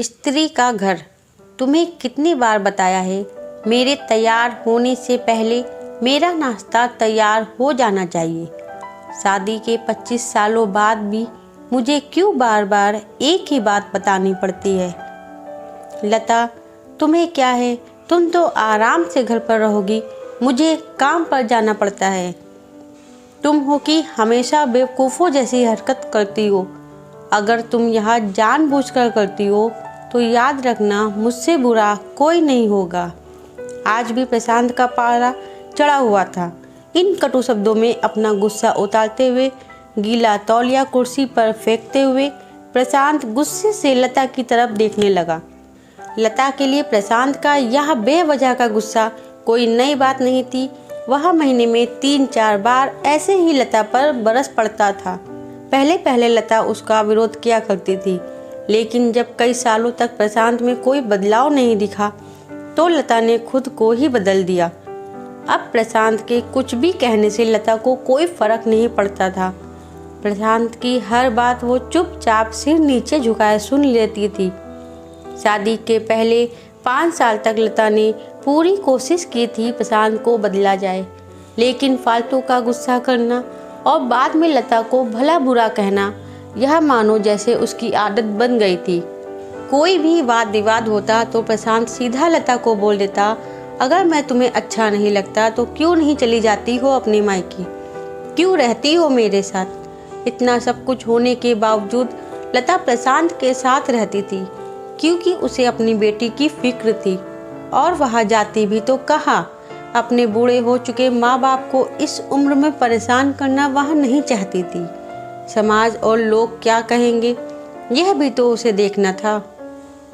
स्त्री का घर। तुम्हें कितनी बार बताया है, मेरे तैयार होने से पहले मेरा नाश्ता तैयार हो जाना चाहिए। शादी के 25 सालों बाद भी मुझे क्यों बार बार एक ही बात बतानी पड़ती है? लता, तुम्हें क्या है, तुम तो आराम से घर पर रहोगी, मुझे काम पर जाना पड़ता है। तुम हो कि हमेशा बेवकूफ़ों जैसी हरकत करती हो। अगर तुम यहाँ जानबूझकर करती हो तो याद रखना, मुझसे बुरा कोई नहीं होगा। आज भी प्रशांत का पारा चढ़ा हुआ था। इन कटु शब्दों में अपना गुस्सा उतारते हुए, गीला तौलिया कुर्सी पर फेंकते हुए प्रशांत गुस्से से लता की तरफ देखने लगा। लता के लिए प्रशांत का यह बेवजह का गुस्सा कोई नई बात नहीं थी। वह महीने में 3-4 बार ऐसे ही लता पर बरस पड़ता था। पहले पहले लता उसका विरोध किया करती थी, लेकिन जब कई सालों तक प्रशांत में कोई बदलाव नहीं दिखा तो लता ने खुद को ही बदल दिया। अब प्रशांत के कुछ भी कहने से लता को कोई फर्क नहीं पड़ता था। प्रशांत की हर बात वो चुपचाप सिर नीचे झुकाए सुन लेती थी। शादी के पहले 5 साल तक लता ने पूरी कोशिश की थी प्रशांत को बदला जाए, लेकिन फालतू का गुस्सा करना और बाद में लता को भला बुरा कहना, यह मानो जैसे उसकी आदत बन गई थी। कोई भी वाद विवाद होता तो प्रशांत सीधा लता को बोल देता, अगर मैं तुम्हें अच्छा नहीं लगता तो क्यों नहीं चली जाती हो अपने मायके, क्यों रहती हो मेरे साथ? इतना सब कुछ होने के बावजूद लता प्रशांत के साथ रहती थी, क्योंकि उसे अपनी बेटी की फिक्र थी। और वहाँ जाती भी तो कहाँ? अपने बूढ़े हो चुके माँ बाप को इस उम्र में परेशान करना वह नहीं चाहती थी। समाज और लोग क्या कहेंगे, यह भी तो उसे देखना था।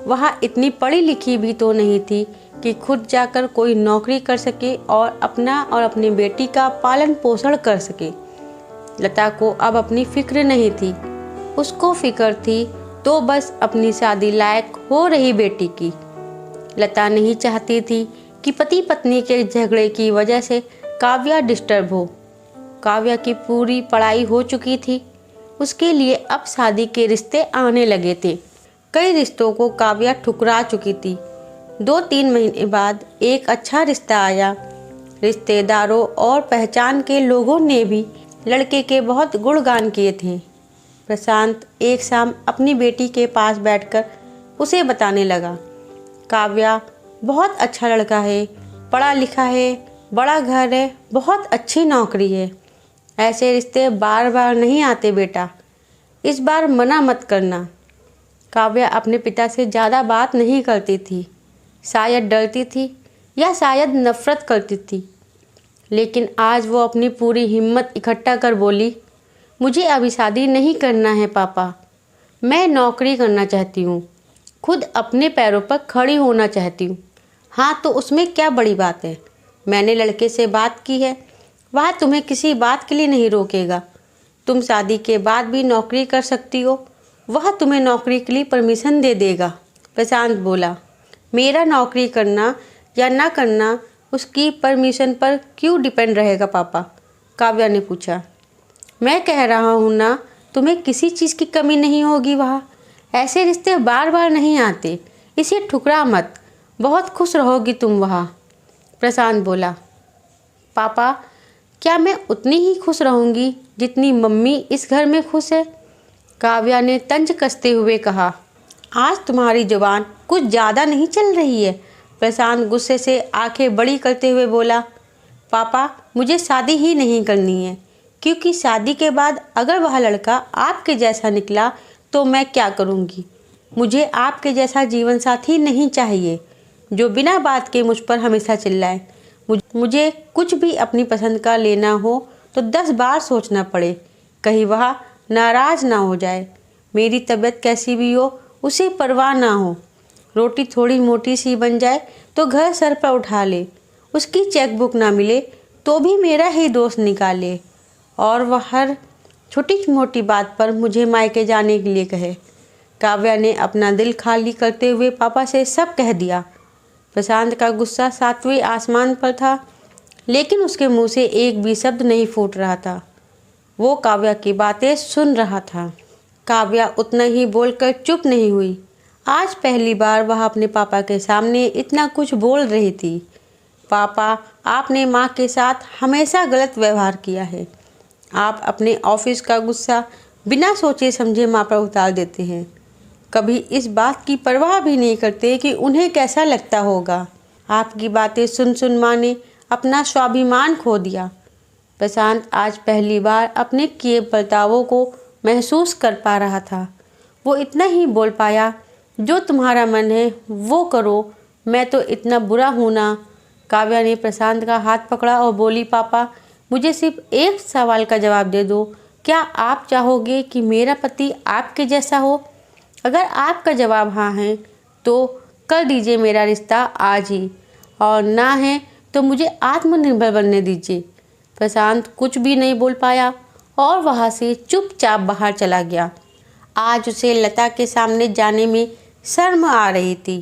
वह इतनी पढ़ी लिखी भी तो नहीं थी कि खुद जाकर कोई नौकरी कर सके और अपना और अपनी बेटी का पालन पोषण कर सके। लता को अब अपनी फिक्र नहीं थी। उसको फिक्र थी तो बस अपनी शादी लायक हो रही बेटी की। लता नहीं चाहती थी कि पति पत्नी के झगड़े की वजह से काव्या डिस्टर्ब हो। काव्या की पूरी पढ़ाई हो चुकी थी, उसके लिए अब शादी के रिश्ते आने लगे थे। कई रिश्तों को काव्या ठुकरा चुकी थी। 2-3 महीने बाद एक अच्छा रिश्ता आया। रिश्तेदारों और पहचान के लोगों ने भी लड़के के बहुत गुणगान किए थे। प्रशांत एक शाम अपनी बेटी के पास बैठकर उसे बताने लगा, काव्या बहुत अच्छा लड़का है, पढ़ा लिखा है, बड़ा घर है, बहुत अच्छी नौकरी है। ऐसे रिश्ते बार बार नहीं आते बेटा, इस बार मना मत करना। काव्या अपने पिता से ज़्यादा बात नहीं करती थी। शायद डरती थी या शायद नफरत करती थी, लेकिन आज वो अपनी पूरी हिम्मत इकट्ठा कर बोली, मुझे अभी शादी नहीं करना है पापा, मैं नौकरी करना चाहती हूँ, खुद अपने पैरों पर खड़ी होना चाहती हूँ। हाँ तो उसमें क्या बड़ी बात है? मैंने लड़के से बात की है, वह तुम्हें किसी बात के लिए नहीं रोकेगा। तुम शादी के बाद भी नौकरी कर सकती हो, वह तुम्हें नौकरी के लिए परमिशन दे देगा। प्रशांत बोला, मेरा नौकरी करना या ना करना उसकी परमिशन पर क्यों डिपेंड रहेगा पापा? काव्या ने पूछा। मैं कह रहा हूँ ना, तुम्हें किसी चीज़ की कमी नहीं होगी। वहाँ ऐसे रिश्ते बार बार नहीं आते, इसे ठुकरा मत, बहुत खुश रहोगी तुम वहाँ। प्रशांत बोला, पापा क्या मैं उतनी ही खुश रहूँगी जितनी मम्मी इस घर में खुश है? काव्या ने तंज कसते हुए कहा। आज तुम्हारी जुबान कुछ ज़्यादा नहीं चल रही है? प्रशांत गुस्से से आंखें बड़ी करते हुए बोला, पापा मुझे शादी ही नहीं करनी है, क्योंकि शादी के बाद अगर वह लड़का आपके जैसा निकला तो मैं क्या करूँगी? मुझे आपके जैसा जीवन साथी नहीं चाहिए जो बिना बात के मुझ पर हमेशा चिल्लाए। मुझे कुछ भी अपनी पसंद का लेना हो तो 10 बार सोचना पड़े, कहीं वह नाराज़ ना हो जाए। मेरी तबीयत कैसी भी हो उसे परवाह ना हो। रोटी थोड़ी मोटी सी बन जाए तो घर सर पर उठा ले, उसकी चेकबुक ना मिले तो भी मेरा ही दोस्त निकाले, और वह हर छोटी मोटी बात पर मुझे मायके जाने के लिए कहे। काव्या ने अपना दिल खाली करते हुए पापा से सब कह दिया। प्रशांत का गुस्सा 7वें आसमान पर था, लेकिन उसके मुंह से एक भी शब्द नहीं फूट रहा था। वो काव्या की बातें सुन रहा था। काव्या उतना ही बोलकर चुप नहीं हुई। आज पहली बार वह अपने पापा के सामने इतना कुछ बोल रही थी। पापा, आपने माँ के साथ हमेशा गलत व्यवहार किया है। आप अपने ऑफिस का गुस्सा बिना सोचे समझे माँ पर उतार देते हैं। कभी इस बात की परवाह भी नहीं करते कि उन्हें कैसा लगता होगा। आपकी बातें सुन सुन माँ ने अपना स्वाभिमान खो दिया। प्रशांत आज पहली बार अपने किए बर्तावों को महसूस कर पा रहा था। वो इतना ही बोल पाया, जो तुम्हारा मन है वो करो, मैं तो इतना बुरा हूँ ना। काव्या ने प्रशांत का हाथ पकड़ा और बोली, पापा, मुझे सिर्फ एक सवाल का जवाब दे दो। क्या आप चाहोगे कि मेरा पति आपके जैसा हो? अगर आपका जवाब हाँ है तो कर दीजिए मेरा रिश्ता आज ही, और ना है तो मुझे आत्मनिर्भर बनने दीजिए। प्रशांत कुछ भी नहीं बोल पाया और वहाँ से चुपचाप बाहर चला गया। आज उसे लता के सामने जाने में शर्म आ रही थी।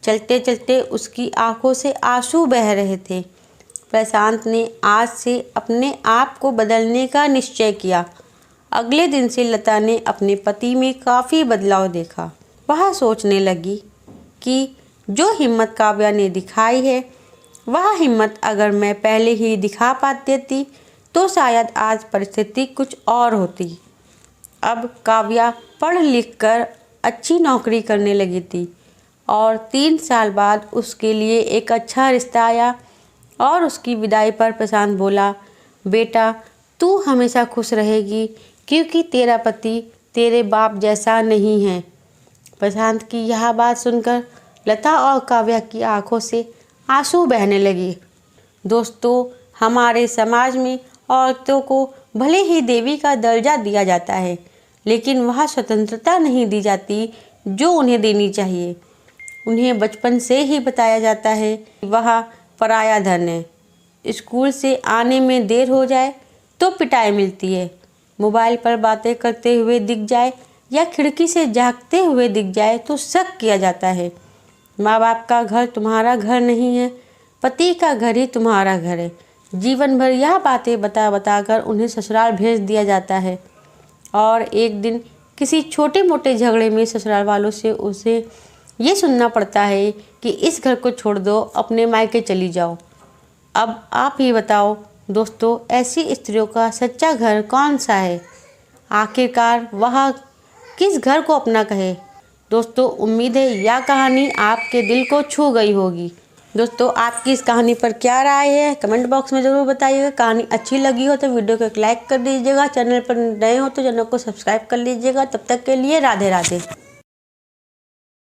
चलते चलते उसकी आंखों से आंसू बह रहे थे। प्रशांत ने आज से अपने आप को बदलने का निश्चय किया। अगले दिन से लता ने अपने पति में काफ़ी बदलाव देखा। वह सोचने लगी कि जो हिम्मत काव्या ने दिखाई है, वह हिम्मत अगर मैं पहले ही दिखा पाती थी तो शायद आज परिस्थिति कुछ और होती। अब काव्या पढ़ लिख कर अच्छी नौकरी करने लगी थी और 3 साल बाद उसके लिए एक अच्छा रिश्ता आया। और उसकी विदाई पर प्रशांत बोला, बेटा, तू हमेशा खुश रहेगी क्योंकि तेरा पति तेरे बाप जैसा नहीं है। प्रशांत की यह बात सुनकर लता और काव्या की आंखों से आंसू बहने लगे। दोस्तों, हमारे समाज में औरतों को भले ही देवी का दर्जा दिया जाता है, लेकिन वह स्वतंत्रता नहीं दी जाती जो उन्हें देनी चाहिए। उन्हें बचपन से ही बताया जाता है कि वह पराया धन है। स्कूल से आने में देर हो जाए तो पिटाई मिलती है। मोबाइल पर बातें करते हुए दिख जाए या खिड़की से झांकते हुए दिख जाए तो शक किया जाता है। माँ बाप का घर तुम्हारा घर नहीं है, पति का घर ही तुम्हारा घर है। जीवन भर यह बातें बता बता कर उन्हें ससुराल भेज दिया जाता है और एक दिन किसी छोटे मोटे झगड़े में ससुराल वालों से उसे ये सुनना पड़ता है कि इस घर को छोड़ दो, अपने मायके चली जाओ। अब आप ही बताओ दोस्तों, ऐसी स्त्रियों का सच्चा घर कौन सा है? आखिरकार वह किस घर को अपना कहे? दोस्तों, उम्मीद है यह कहानी आपके दिल को छू गई होगी। दोस्तों, आपकी इस कहानी पर क्या राय है कमेंट बॉक्स में ज़रूर बताइएगा। कहानी अच्छी लगी हो तो वीडियो को एक लाइक कर दीजिएगा। चैनल पर नए हो तो चैनल को सब्सक्राइब कर लीजिएगा। तब तक के लिए राधे राधे।